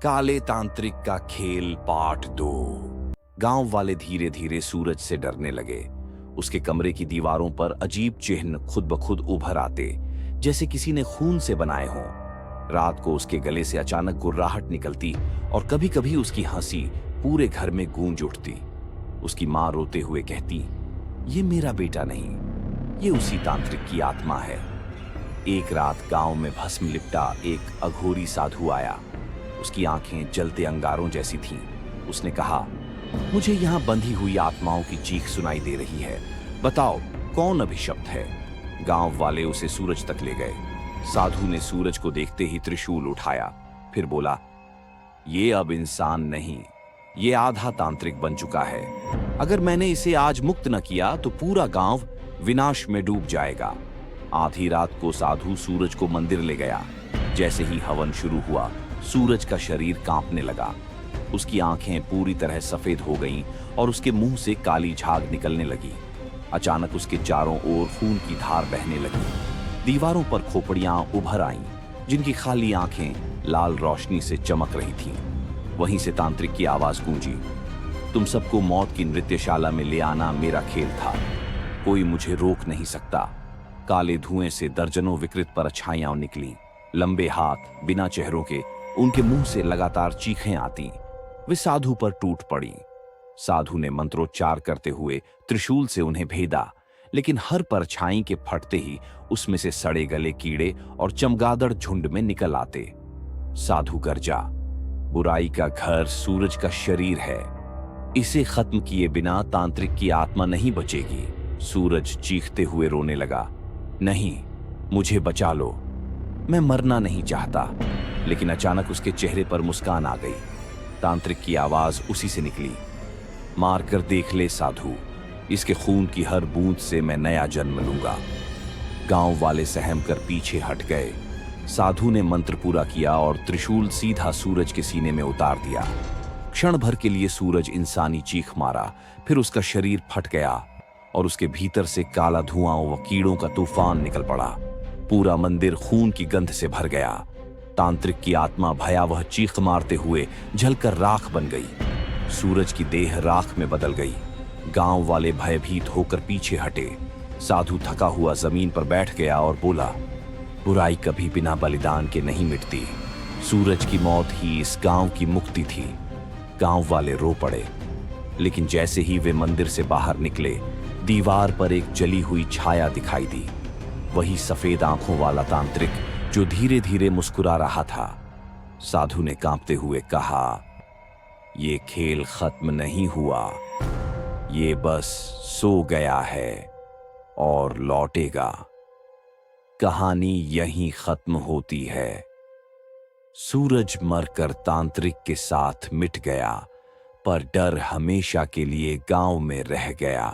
काले तांत्रिक का खेल पार्ट 2। गांव वाले धीरे धीरे सूरज से डरने लगे। उसके कमरे की दीवारों पर अजीब चिन्ह खुद ब खुद उभर आते, जैसे किसी ने खून से बनाए हों। रात को उसके गले से अचानक गुर्राहट निकलती और कभी कभी उसकी हंसी पूरे घर में गूंज उठती। उसकी मां रोते हुए कहती, ये मेरा बेटा नहीं, ये उसी तांत्रिक की आत्मा है। एक रात गांव में भस्म लिपटा एक अघोरी साधु आया। उसकी आंखें जलते अंगारों जैसी थीं। उसने कहा, मुझे यहां बंधी हुई आत्माओं की चीख सुनाई दे रही है, बताओ कौन अभिशप्त है। गांव वाले उसे सूरज तक ले गए। साधु ने सूरज को देखते ही त्रिशूल उठाया, फिर बोला, ये अब इंसान नहीं, ये आधा तांत्रिक बन चुका है। अगर मैंने इसे आज मुक्त न किया तो पूरा गांव विनाश में डूब जाएगा। आधी रात को साधु सूरज को मंदिर ले गया। जैसे ही हवन शुरू हुआ, सूरज का शरीर कांपने लगा। उसकी आंखें पूरी तरह सफेद हो गईं और उसके मुंह से काली झाग निकलने लगी। अचानक उसके चारों ओर खून की धार बहने लगी। दीवारों पर खोपड़ियां उभर आईं, जिनकी खाली आंखें लाल रोशनी से चमक रही थीं। वहीं से तांत्रिक की आवाज गूंजी, तुम सबको मौत की नृत्यशाला में ले आना मेरा खेल था, कोई मुझे रोक नहीं सकता। काले धुएं से दर्जनों विकृत परछाइयां निकलीं। लंबे हाथ बिना चेहरों के, उनके मुंह से लगातार चीखें आती। वे साधु पर टूट पड़ी। साधु ने मंत्रोच्चार करते हुए त्रिशूल से उन्हें भेदा, लेकिन हर परछाई के फटते ही उसमें से सड़े गले कीड़े और चमगादड़ झुंड में निकल आते। साधु गर्जा, बुराई का घर सूरज का शरीर है, इसे खत्म किए बिना तांत्रिक की आत्मा नहीं बचेगी। सूरज चीखते हुए रोने लगा, नहीं, मुझे बचा लो, मैं मरना नहीं चाहता। लेकिन अचानक उसके चेहरे पर मुस्कान आ गई। तांत्रिक की आवाज उसी से निकली, मार कर देख ले साधु, इसके खून की हर बूंद से मैं नया जन्म लूंगा। गांव वाले सहम कर पीछे हट गए। साधु ने मंत्र पूरा किया और त्रिशूल सीधा सूरज के सीने में उतार दिया। क्षण भर के लिए सूरज इंसानी चीख मारा, फिर उसका शरीर फट गया और उसके भीतर से काला धुआं व कीड़ों का तूफान निकल पड़ा। पूरा मंदिर खून की गंध से भर गया। तांत्रिक की आत्मा भयावह चीख मारते हुए जलकर राख बन गई। सूरज की देह राख में बदल गई। गांव वाले भयभीत होकर पीछे हटे। साधु थका हुआ जमीन पर बैठ गया और बोला, बुराई कभी बिना बलिदान के नहीं मिटती। सूरज की मौत ही इस गांव की मुक्ति थी। गांव वाले रो पड़े, लेकिन जैसे ही वे मंदिर से बाहर निकले, दीवार पर एक जली हुई छाया दिखाई दी। वही सफेद आंखों वाला तांत्रिक जो धीरे धीरे मुस्कुरा रहा था। साधु ने कांपते हुए कहा, ये खेल खत्म नहीं हुआ, ये बस सो गया है और लौटेगा। कहानी यहीं खत्म होती है। सूरज मरकर तांत्रिक के साथ मिट गया, पर डर हमेशा के लिए गांव में रह गया।